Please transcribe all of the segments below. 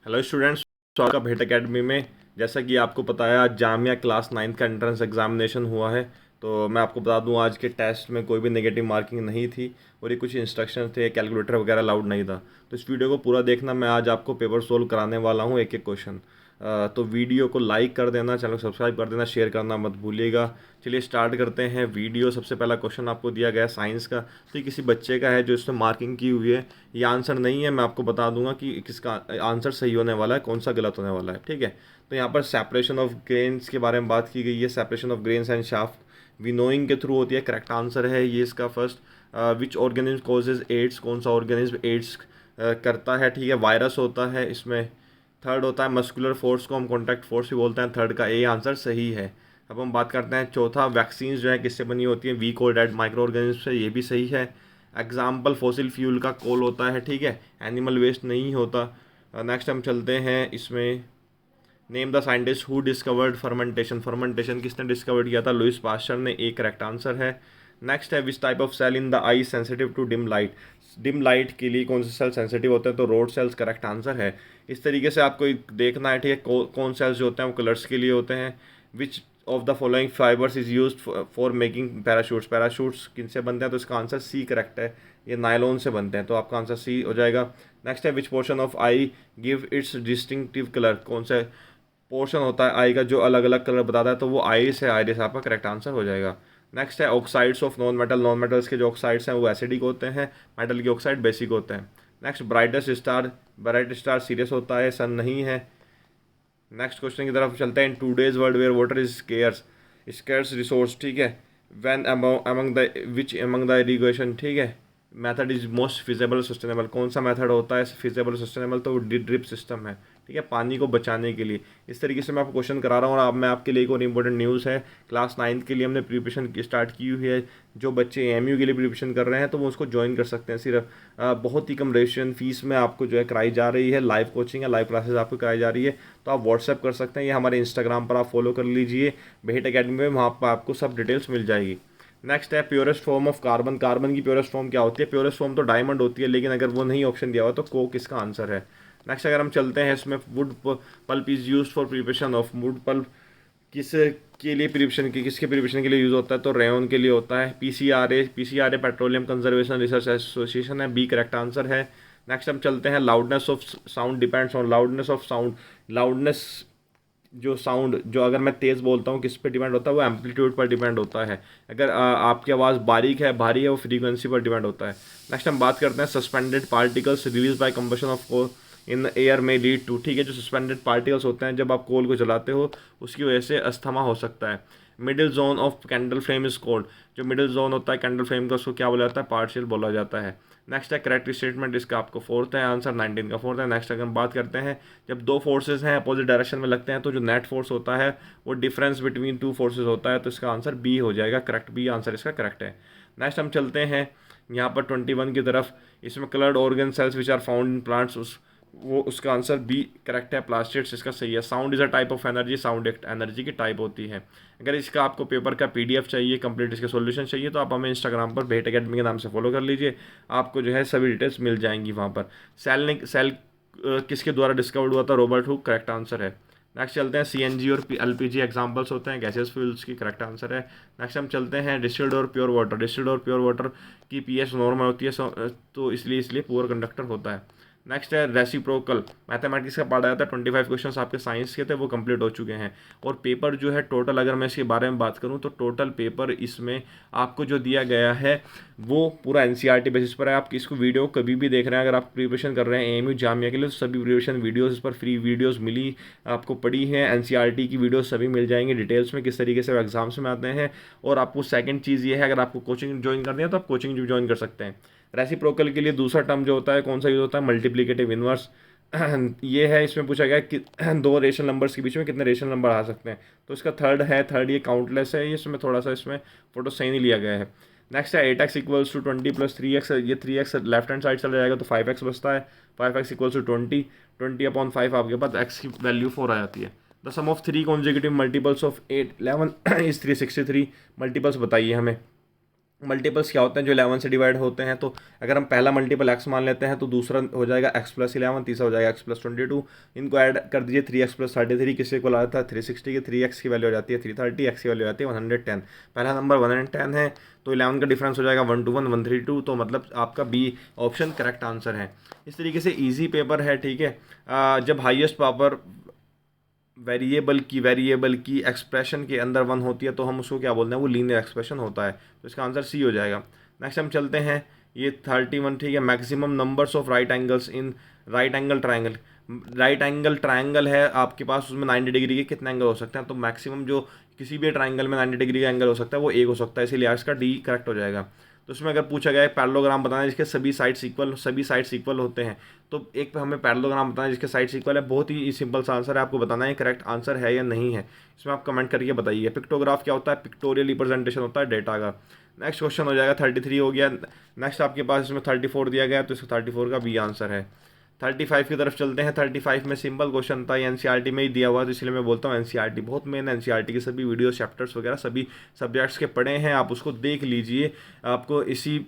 Hello students, स्वागत है भेट एकेडमी में। जैसा कि आपको पता है, आज जामिया क्लास 9 का एंट्रेंस एग्जामिनेशन हुआ है। तो मैं आपको बता दूं, आज के टेस्ट में कोई भी नेगेटिव मार्किंग नहीं थी और ये कुछ इंस्ट्रक्शन थे, कैलकुलेटर वगैरह अलाउड नहीं था। तो इस वीडियो को पूरा देखना, मैं आज आपको पेपर सोल्व कराने वाला हूँ एक एक क्वेश्चन। तो वीडियो को लाइक कर देना, चैनल को सब्सक्राइब कर देना, शेयर करना मत भूलिएगा। चलिए स्टार्ट करते हैं वीडियो। सबसे पहला क्वेश्चन आपको दिया गया है साइंस का। तो ये किसी बच्चे का है जो इसमें मार्किंग की हुई है। ये आंसर नहीं है, मैं आपको बता दूंगा कि किसका आंसर सही होने वाला है, कौन सा गलत होने वाला है। ठीक है, तो यहाँ पर सेपरेशन ऑफ ग्रेन्स के बारे में बात की गई है। Separation of grains and chaff winnowing के थ्रू होती है। करेक्ट आंसर है ये इसका first. Which organism causes AIDS, कौन सा ऑर्गेनिज्म एड्स करता है। ठीक है, वायरस होता है इसमें। थर्ड होता है मस्कुलर फोर्स को हम कॉन्टैक्ट फोर्स भी बोलते हैं। थर्ड का ए आंसर सही है। अब हम बात करते हैं चौथा, वैक्सीन जो है किससे बनी होती है। वीक और डेड माइक्रो ऑर्गेनिज्म से, ये भी सही है। एग्जाम्पल फॉसिल फ्यूल का कोल होता है। ठीक है, एनिमल वेस्ट नहीं होता। नेक्स्ट हम चलते हैं इसमें, name the scientist who discovered fermentation. Fermentation किसने डिस्कवर किया था? लुइस पास्चर ने। एक करेक्ट आंसर है। नेक्स्ट है which type of cell in the eye sensitive to dim light. Dim light के लिए कौन से सेल सेंसिटिव होते हैं? तो रोड सेल्स करेक्ट आंसर है। इस तरीके से आपको देखना है। ठीक है, कौन सेल्स जो होते हैं वो कलर्स के लिए होते हैं। Which of the following fibres is use for making parachutes. Parachutes किनसे बनते हैं? तो इसका आंसर सी करेक्ट है। ये नायलॉन से बनते हैं, तो आपका आंसर सी हो जाएगा। नेक्स्ट है which portion of eye give its distinctive colour. कौन सा पोर्शन होता है आई का जो अलग अलग कलर बताता है? तो वो आइरिस है। आइरिस आपका करेक्ट आंसर हो जाएगा। नेक्स्ट है oxides of non metal. Non metals के जो ऑक्साइड्स हैं वो एसिडिक होते हैं, मेटल के ऑक्साइड बेसिक होते हैं। Next brightest star. Bright star serious होता है, सन नहीं है। नेक्स्ट क्वेश्चन की तरफ चलते हैं। In today's world where water is scarce, scarce resource. ठीक है, when among the which among the irrigation. ठीक है, method is most feasible sustainable. कौन सा मेथड होता है फिजेबल सस्टेनेबल? तो वो ड्रिप सिस्टम है। ठीक है, पानी को बचाने के लिए। इस तरीके से मैं आपको क्वेश्चन करा रहा हूँ। और अब मैं आपके लिए एक और इंपॉर्टेंट न्यूज़ है। क्लास 9 के लिए हमने प्रिपरेशन स्टार्ट की हुई है। जो बच्चे एमयू के लिए प्रिपरेशन कर रहे हैं तो वो उसको ज्वाइन कर सकते हैं। सिर्फ बहुत ही कम रजिस्ट्रेशन फीस में आपको जो है कराई जा रही है। लाइव कोचिंग है, लाइव क्लासेस आपको कराई जा रही है। तो आप व्हाट्सएप कर सकते हैं, या हमारे इंस्टाग्राम पर आप फॉलो कर लीजिए भेट एकेडमी में, वहाँ पर आपको सब डिटेल्स मिल जाएगी। नेक्स्ट है purest form of carbon. Carbon की प्योरेस्ट फॉर्म क्या होती है? प्योरेस्ट फॉर्म तो डायमंड होती है, लेकिन अगर वो नहीं ऑप्शन दिया हुआ तो कोक इसका आंसर है। नेक्स्ट अगर हम चलते हैं इसमें, wood pulp is use for preparation of. Wood pulp किस के लिए प्रिपरेशन की, किसके प्रिपरेशन के लिए यूज़ होता है? तो रेयन के लिए होता है। PCRA petroleum conservation research association है। बी करेक्ट आंसर है। नेक्स्ट हम चलते हैं, loudness of sound depends on. Loudness of sound, loudness जो साउंड जो अगर मैं तेज़ बोलता हूँ किस पे डिपेंड होता है? वो एम्पलीट्यूड पर डिपेंड होता है। अगर आपकी आवाज़ बारीक है, भारी है, वो फ्रीक्वेंसी पर डिपेंड होता है। नेक्स्ट हम बात करते हैं suspended particles release by combustion of coal in air में लीड टू। ठीक है, जो सस्पेंडेड पार्टिकल्स होते हैं जब आप कोल को जलाते हो उसकी वजह से अस्थमा हो सकता है। Middle zone of candle flame is cold. जो मिडिल जोन होता है कैंडल फ्लेम का, उसको क्या बोला जाता है? पार्शियल बोला जाता है। नेक्स्ट है करेक्ट स्टेटमेंट, इसका आपको फोर्थ है आंसर, 19 का फोर्थ है। नेक्स्ट अगर हम बात करते हैं, जब दो फोर्सेज हैं अपोजिट डायरेक्शन में लगते हैं तो जो नेट फोर्स होता है वो डिफरेंस बिटवीन टू फोर्सेज होता है। तो इसका आंसर बी हो जाएगा, करेक्ट बी आंसर इसका करेक्ट है। नेक्स्ट हम चलते हैं यहाँ पर 21 की तरफ। इसमें coloured organ cells which are found in plants, वो उसका आंसर बी करेक्ट है, प्लास्टिड्स इसका सही है। Sound is a type of energy, sound एक एनर्जी की टाइप होती है। अगर इसका आपको पेपर का पीडीएफ चाहिए, कंप्लीट इसके सॉल्यूशन चाहिए, तो आप हमें इंस्टाग्राम पर भेट एकेडमी के नाम से फॉलो कर लीजिए। आपको जो है सभी डिटेल्स मिल जाएंगी वहाँ पर। सेल किसके द्वारा डिस्कवर्ड हुआ था? रॉबर्ट हुक, करेक्ट आंसर है। नेक्स्ट चलते हैं, सीएनजी और एलपीजी एग्जांपल्स होते हैं गैसेस फ्यूल्स की, करेक्ट आंसर है। नेक्स्ट हम चलते हैं डिस्टिल्ड और प्योर वाटर। डिस्टिल्ड और प्योर वाटर की पीएच नॉर्मल होती है, तो इसलिए पुअर कंडक्टर होता है। नेक्स्ट है रेसिप्रोकल। मैथमेटिक्स का पढ़ा जाता है, 25 क्वेश्चन आपके साइंस के थे वो कंप्लीट हो चुके हैं। और पेपर जो है टोटल, अगर मैं इसके बारे में बात करूं तो टोटल पेपर इसमें आपको जो दिया गया है वो पूरा एनसीईआरटी बेसिस पर है। आप इसको वीडियो कभी भी देख रहे हैं, अगर आप प्रिपरेशन कर रहे हैं एएमयू जामिया के लिए, तो सभी प्रिपरेशन वीडियोस इस पर फ्री वीडियोस मिली आपको पड़ी हैं। एनसीईआरटी की वीडियोस सभी मिल जाएंगी डिटेल्स में, किस तरीके से एग्जाम्स में आते हैं। और आपको सेकंड चीज़ ये है, अगर आपको कोचिंग ज्वाइन करनी है तो आप कोचिंग भी ज्वाइन कर सकते हैं। रेसिप्रोकल के लिए दूसरा टर्म जो होता है कौन सा यूज होता है? Multiplicative inverse. ये है, इसमें पूछा गया कि दो रेशनल नंबर्स के बीच में कितने रेशनल नंबर आ सकते हैं? तो इसका थर्ड है, थर्ड ये काउंटलेस है। ये इसमें थोड़ा सा इसमें फोटो सही नहीं लिया गया है। नेक्स्ट है 8x equals to 20 plus 3x। ये 3x लेफ्ट हैंड साइड चला जाएगा तो 5x बचता है। 5x इक्वल्स टू 20, 20/5 आपके पास x की वैल्यू 4 आ जाती है। The sum of 3 consecutive multiples of 8 11 इज 363। मल्टीपल्स बताइए हमें। मल्टीपल्स क्या होते हैं जो 11 से डिवाइड होते हैं, तो अगर हम पहला मल्टीपल x मान लेते हैं तो दूसरा हो जाएगा x+11, तीसरा हो जाएगा x+22। इनको ऐड कर दीजिए, 3x+33 किसके इक्वल आता है 360 के, 3x की वैल्यू हो जाती है 330, x की वैल्यू हो जाती है 110। पहला नंबर 110 है तो 11 का डिफरेंस हो जाएगा 121 132, तो मतलब आपका बी ऑप्शन करेक्ट आंसर है। इस तरीके से ईजी पेपर है, ठीक है। जब हाईएस्ट पावर वेरिएबल की एक्सप्रेशन के अंदर वन होती है तो हम उसको क्या बोलते हैं, वो लीनियर एक्सप्रेशन होता है, तो इसका आंसर सी हो जाएगा। नेक्स्ट हम चलते हैं, ये 31, ठीक है। Maximum numbers of right angles in right angle triangle. Right angle triangle है आपके पास, उसमें 90 डिग्री के कितने एंगल हो सकते हैं, तो मैक्सिमम जो किसी भी ट्राइंगल में 90 डिग्री का एंगल हो सकता है वो एक हो सकता है, इसीलिए इसका डी करेक्ट हो जाएगा। तो उसमें अगर पूछा गया है पैरेललोग्राम बताना है जिसके सभी साइड्स इक्वल होते हैं, तो एक पे हमें पैरेललोग्राम बताना है जिसके साइड्स इक्वल है। बहुत ही सिंपल सा आंसर है, आपको बताना है करेक्ट आंसर है या नहीं है, इसमें आप कमेंट करके बताइए। पिक्टोग्राफ क्या होता है, पिक्टोरियल रिप्रेजेंटेशन होता है डेटा का। नेक्स्ट क्वेश्चन हो जाएगा 33 हो गया। नेक्स्ट आपके पास इसमें 34 दिया गया है, तो इसका 34 का बी आंसर है। 35 की तरफ चलते हैं। 35 में सिंपल क्वेश्चन था, ये एनसीईआरटी में ही दिया हुआ, तो इसलिए मैं बोलता हूँ एनसीईआरटी बहुत मेन है। एनसीईआरटी के सभी वीडियो चैप्टर्स वगैरह सभी सब्जेक्ट्स के पढ़े हैं, आप उसको देख लीजिए, आपको इसी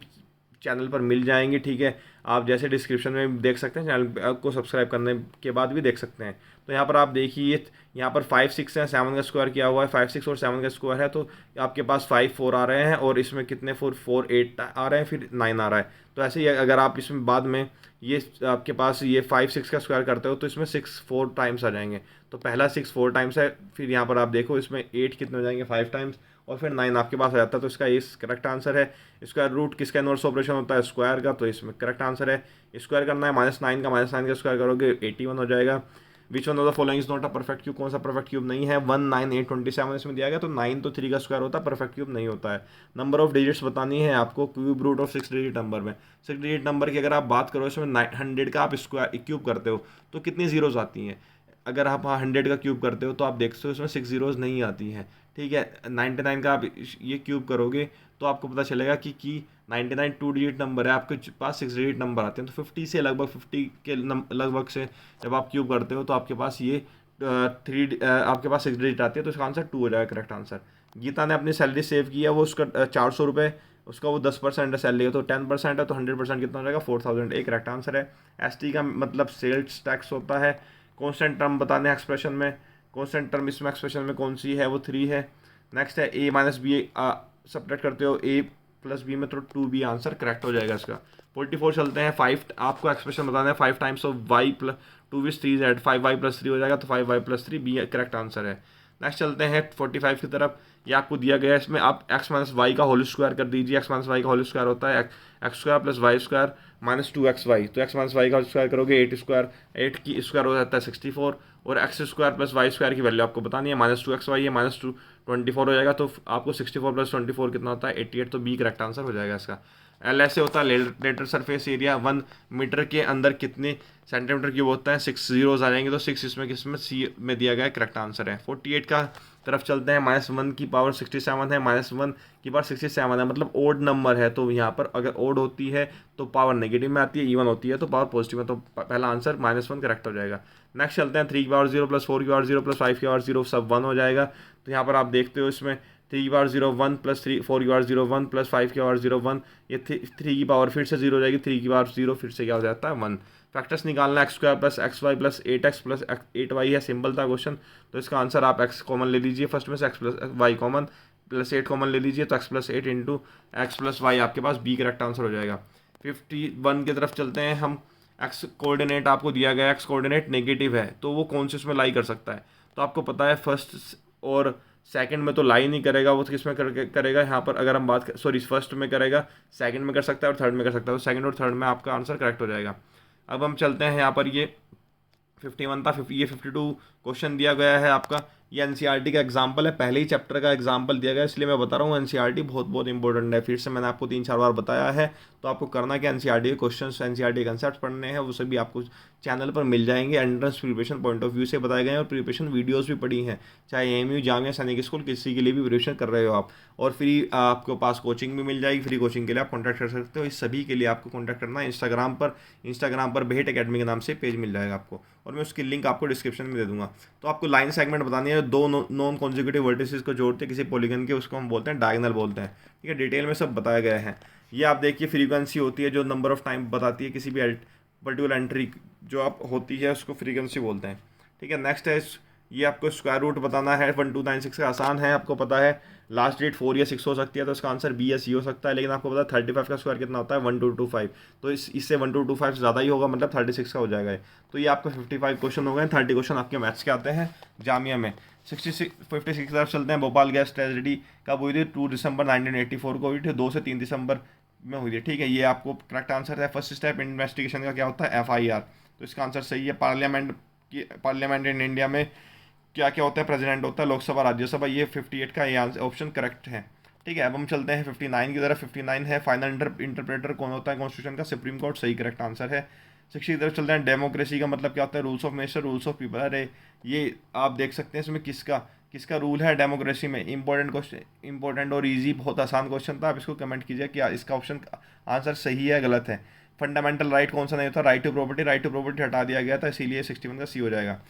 चैनल पर मिल जाएंगे, ठीक है। आप जैसे डिस्क्रिप्शन में देख सकते हैं, चैनल को सब्सक्राइब करने के बाद भी देख सकते हैं। तो यहाँ पर आप देखिए, यहाँ पर 5 6 है, 7 का स्क्वायर किया हुआ है, 5 6 और 7 का स्क्वायर है, तो आपके पास 5 4 आ रहे हैं, और इसमें कितने 4 8 आ रहे हैं, फिर 9 आ रहा है। तो ऐसे ही अगर आप इसमें बाद में ये आपके पास ये 5 6 का स्क्वायर करते हो तो इसमें 6 4 टाइम्स आ जाएंगे। तो पहला 6 4 टाइम्स है, फिर यहाँ पर आप देखो इसमें 8 कितने हो जाएंगे 5 टाइम्स, और फिर 9 आपके पास आ जाता है, तो इसका ये करेक्ट आंसर है। स्क्वायर रूट किसका इनवर्स ऑपरेशन होता है, स्क्वायर का, तो इसमें करेक्ट आंसर है। स्क्वायर करना है -9 का स्क्वायर करोगे 81 हो जाएगा। Which one of the following is not a perfect cube, कौन सा परफेक्ट क्यूब नहीं है, 1 9 8 27 इसमें दिया गया, तो 9 तो 3 का स्क्वायर होता है, परफेक्ट क्यूब नहीं होता है। नंबर ऑफ डिजिट्स बतानी है आपको, cube root of 6 digit number में। 6 डिजिट नंबर की अगर आप बात करो, इसमें 100 का आप स्क्वायर क्यूब करते हो तो कितनी जीरोज आती हैं। अगर आप 100 का क्यूब करते हो तो आप देखते हो इसमें 6 जीरोज नहीं आती हैं, ठीक है। 99 का आप ये क्यूब करोगे तो आपको पता चलेगा कि 99 2 डिजिट नंबर है, आपके पास 6 डिजिट नंबर आते हैं, तो 50 से लगभग 50 के लगभग से जब आप क्यूब करते हो तो आपके पास ये आपके पास 6 डिजिट आती है, तो इसका आंसर 2 हो जाएगा करेक्ट आंसर। गीता ने अपनी सैलरी सेव की है, वो उसका 400 रुपये, उसका वो 10% है सैलरी है, तो 10% है, तो 100% कितना हो जाएगा 4000, एक करेक्ट आंसर है। ST का मतलब सेल्स टैक्स होता है। कॉन्स्टेंट टर्म बताने एक्सप्रेशन में, कॉन्स्टेंट टर्म इसमें एक्सप्रेशन में कौन सी है, वो 3 है। नेक्स्ट है A - B, सब्ट्रैक्ट करते हो A + B में, तो 2B आंसर करेक्ट हो जाएगा इसका। 44 चलते हैं। 5 आपको एक्सप्रेशन बताना है, 5 times of y + 2 with 3 z, 5y + 3 हो जाएगा, तो 5y + 3 B करेक्ट आंसर है। नेक्स्ट चलते हैं 45 की तरफ। ये आपको दिया गया है, इसमें आप x - y का होल स्क्वायर कर दीजिए। x - y का होल स्क्वायर होता है x² + y² - 2xy, तो x - y का स्क्वायर करोगे 8 की स्क्वायर हो जाता है 64, और x² + y² की वैल्यू आपको बतानी है, -2xy है, -24 हो जाएगा, तो आपको 64 + 24 कितना होता है 88, तो बी करेक्ट आंसर हो जाएगा इसका। एल ऐसे होता है लेटर सरफेस एरिया, 1 मीटर के अंदर कितने सेंटीमीटर क्यूब होता है, 6 जीरोज आ जाएंगे, तो 6 इसमें किसमें सी में दिया गया है, करेक्ट आंसर है। 48 का तरफ चलते हैं। -1 की पावर 67 है, -1 की पावर 67 है, मतलब ओड नंबर है, तो यहाँ पर अगर ओड होती है तो पावर नेगेटिव में आती है, इवन होती है तो पावर पॉजिटिव में, तो पहला आंसर -1 करेक्ट हो जाएगा। नेक्स्ट चलते हैं 3 की पावर 0 + 4 की पावर 0 + 5 की पावर 0 सब 1 हो जाएगा, तो यहाँ पर आप देखते हो इसमें 3 की पावर 0 1 + 3 4 की पावर 0 1 + 5 की पावर 0 1, ये 3 की पावर फिर से 0 हो जाएगी, 3 की पावर 0 फिर से क्या हो जाता है 1। फैक्टर्स निकालना, x² + xy + 8x + 8y है, सिंपल था क्वेश्चन, तो इसका आंसर आप x कॉमन ले लीजिए, फर्स्ट में से x + y कॉमन +8 कॉमन ले लीजिए, तो x + 8 × x + y आपके पास बी करेक्ट आंसर हो जाएगा। 51 की तरफ चलते हैं हम। x कोऑर्डिनेट आपको दिया गया, x कोऑर्डिनेट नेगेटिव है, तो वो कौन से उसमें लाई कर सकता है, तो आपको पता है फर्स्ट और सेकंड में तो लाई नहीं करेगा, वो किस में करेगा, यहाँ पर अगर हम बात सॉरी फर्स्ट में करेगा, सेकंड में कर सकता है और थर्ड में कर सकता है, तो सेकंड और थर्ड में आपका आंसर करेक्ट हो जाएगा। अब हम चलते हैं यहाँ पर, ये 51 था, ये 52 क्वेश्चन दिया गया है आपका, ये एनसीईआरटी का एग्जाम्पल है, पहले ही चैप्टर का एग्जाम्पल दिया गया है, इसलिए मैं बता रहा हूँ एनसीईआरटी बहुत बहुत इंपॉर्टेंट है, फिर से मैंने आपको 3 4 बार बताया है। तो आपको करना क्या, एनसीईआरटी के क्वेश्चन, एनसीईआरटी कंसेप्ट पढ़ने हैं, वो सभी आपको चैनल पर मिल जाएंगे, entrance preparation point of view से बताए गए हैं, और प्रिपरेशन वीडियोस भी पड़ी हैं, चाहे एएमयू जामिया सैनिक स्कूल किसी के लिए भी प्रिपरेशन कर रहे हो आप, और फ्री आपके पास कोचिंग भी मिल जाएगी, फ्री कोचिंग के लिए आप कॉन्टैक्ट कर सकते हो। इस सभी के लिए आपको कॉन्टैक्ट करना है इंस्टाग्राम पर बेहट अकेडमी के नाम से पेज मिल जाएगा आपको, और मैं उसकी लिंक आपको डिस्क्रिप्शन में दे दूंगा। तो आपको लाइन सेगमेंट बतानी है, हैं, दो नॉन कॉन्जिक्यूटिव वर्टिसेस को जोड़ते हैं किसी पॉलीगन के, उसको हम बोलते हैं डायगोनल बोलते हैं। ठीक है, डिटेल में सब बताया गया है। ये आप देखिए फ्रीक्वेंसी होती है जो नंबर ऑफ टाइम बताती है किसी भी पर्टिकुलर एंट्री जो आप होती है उसको फ्रीक्वेंसी बोलते हैं। ठीक है, नेक्स्ट है ये आपको स्क्वायर रूट बताना है 1296 का, आसान है, आपको पता है लास्ट डेट 4 या 6 हो सकती है तो इसका आंसर बी या सी हो सकता है, लेकिन आपको पता है 35 का स्क्वायर कितना होता है 1225, तो इससे 1225 ज़्यादा ही होगा, मतलब 36 का हो जाएगा। तो ये आपको 55 क्वेश्चन हो गए। 30 क्वेश्चन आपके मैथ्स के आते हैं जामिया में। 56 की तरफ चलते हैं। भोपाल गैस ट्रेजेडी कब हुई थी? 2 दिसंबर 1984 को हुई थी, 2 से 3 दिसंबर में हुई थी। ठीक है, ये आपको करेक्ट आंसर है। फर्स्ट स्टेप इन्वेस्टिगेशन का क्या होता है? FIR, तो इसका आंसर सही है। पार्लियामेंट इन इंडिया में क्या क्या होता है? प्रेसिडेंट होता है, लोकसभा, राज्यसभा, ये 58 का ये आंसर ऑप्शन करेक्ट है। ठीक है, अब हम चलते हैं 59 की तरफ। 59 है फाइनल इंटरप्रेटर कौन होता है कॉन्स्टिट्यूशन का? सुप्रीम कोर्ट, सही करेक्ट आंसर है। 60 की तरफ चलते हैं। डेमोक्रेसी का मतलब क्या होता है? Rules of nation, rules of people. अरे ये आप देख सकते हैं इसमें किसका रूल है डेमोक्रेसी में? इंपॉर्टेंट क्वेश्चन, इंपॉर्टेंट और इजी, बहुत आसान क्वेश्चन था। आप इसको कमेंट कीजिए कि इसका ऑप्शन आंसर सही है गलत है। फंडामेंटल राइट कौन सा नहीं होता? Right to property, right to property हटा दिया गया था, इसीलिए 61 का सी हो जाएगा।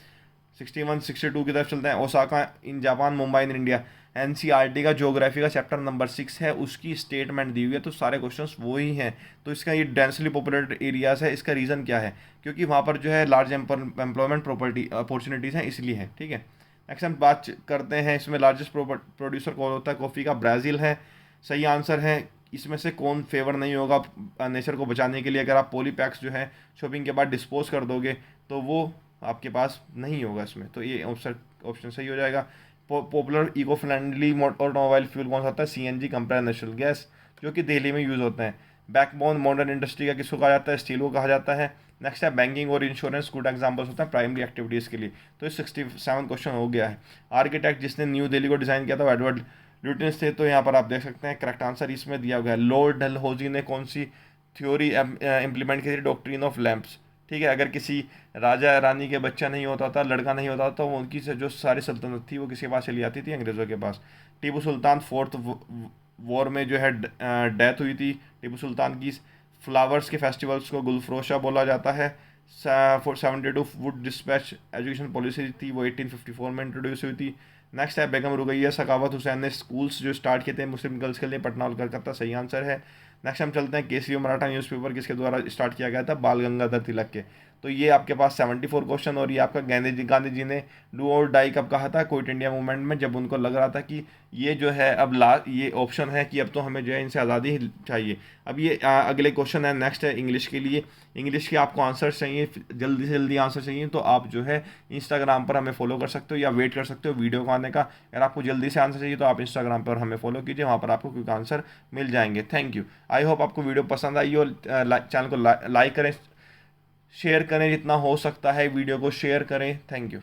62 की तरफ चलते हैं। Osaka in Japan, Mumbai in India. NCERT का ज्योग्राफी का चैप्टर नंबर 6 है, उसकी स्टेटमेंट दी हुई है, तो सारे क्वेश्चंस वो ही हैं। तो इसका ये डेंसली पॉपुलेटेड एरियाज है, इसका रीज़न क्या है? क्योंकि वहाँ पर जो है लार्ज एम्प्लॉयमेंट प्रॉपर्टी अपॉर्चुनिटीज़ हैं, इसलिए है। ठीक है, नेक्स्ट हम बात करते हैं इसमें लार्जेस्ट प्रोड्यूसर कौन होता है कॉफ़ी का? ब्राज़ील है, सही आंसर है। इसमें से कौन फेवर नहीं होगा नेचर को बचाने के लिए? अगर आप पॉलीपैक्स जो है शॉपिंग के बाद डिस्पोज कर दोगे तो वो आपके पास नहीं होगा इसमें, तो ये ऑप्शन सही हो जाएगा। Popular eco friendly automobile fuel कौन सा होता है? CNG, कंप्रेस्ड नेचुरल गैस, जो कि दिल्ली में यूज़ होते हैं। बैकबोन मॉडर्न इंडस्ट्री का किसको कहा जाता है? स्टील को कहा जाता है। नेक्स्ट है बैंकिंग और इंश्योरेंस, गुड एग्जांपल्स होता है प्राइमरी एक्टिविटीज़ के लिए। तो ये 67 क्वेश्चन हो गया है। आर्किटेक्ट जिसने न्यू दिल्ली को डिज़ाइन किया था एडवर्ड ल्यूटिन्स थे, तो यहाँ पर आप देख सकते हैं करेक्ट आंसर इसमें दिया गया है। लॉर्ड डलहौजी ने कौन सी थ्योरी इम्प्लीमेंट की थी? Doctrine of lamps. ठीक है, अगर किसी राजा रानी के बच्चा नहीं होता था, लड़का नहीं होता था, तो उनकी से जो सारी सल्तनत थी वो किसके पास चली जाती थी? अंग्रेज़ों के पास। टीपू सुल्तान 4th वॉर में जो है डेथ हुई थी टीपू सुल्तान की। फ्लावर्स के फेस्टिवल्स को गुलफ्रोशा बोला जाता है। 72 वुड डिस्पैच एजुकेशन पॉलिसी थी, वो 1854 में इंट्रोड्यूस हुई थी। नेक्स्ट है बेगम रुकैया सखावत हुसैन ने स्कूल्स जो स्टार्ट किए थे मुस्लिम गर्ल्स के लिए, पटना और कलकत्ता, सही आंसर है। नेक्स्ट हम चलते हैं केसरी मराठा न्यूज़पेपर किसके द्वारा स्टार्ट किया गया था? बाल गंगाधर तिलक के। तो ये आपके पास 74 क्वेश्चन। और ये आपका गांधी जी ने डू और डाई कब कहा था? क्विट इंडिया मूवमेंट में, जब उनको लग रहा था कि ये जो है अब ये ऑप्शन है कि अब तो हमें जो है इनसे आज़ादी चाहिए। अब ये अगले क्वेश्चन है, नेक्स्ट है इंग्लिश के लिए। इंग्लिश के आपको आंसर चाहिए, जल्दी से जल्दी आंसर चाहिए, तो आप जो है इंस्टाग्राम पर हमें फॉलो कर सकते हो या वेट कर सकते हो वीडियो को आने का। अगर आपको जल्दी से आंसर चाहिए तो आप इंस्टाग्राम पर हमें फॉलो कीजिए, वहाँ पर आपको क्विक आंसर मिल जाएंगे। Thank you. आई होप आपको वीडियो पसंद आई हो। चैनल को लाइक करें, शेयर करें, जितना हो सकता है वीडियो को शेयर करें। Thank you.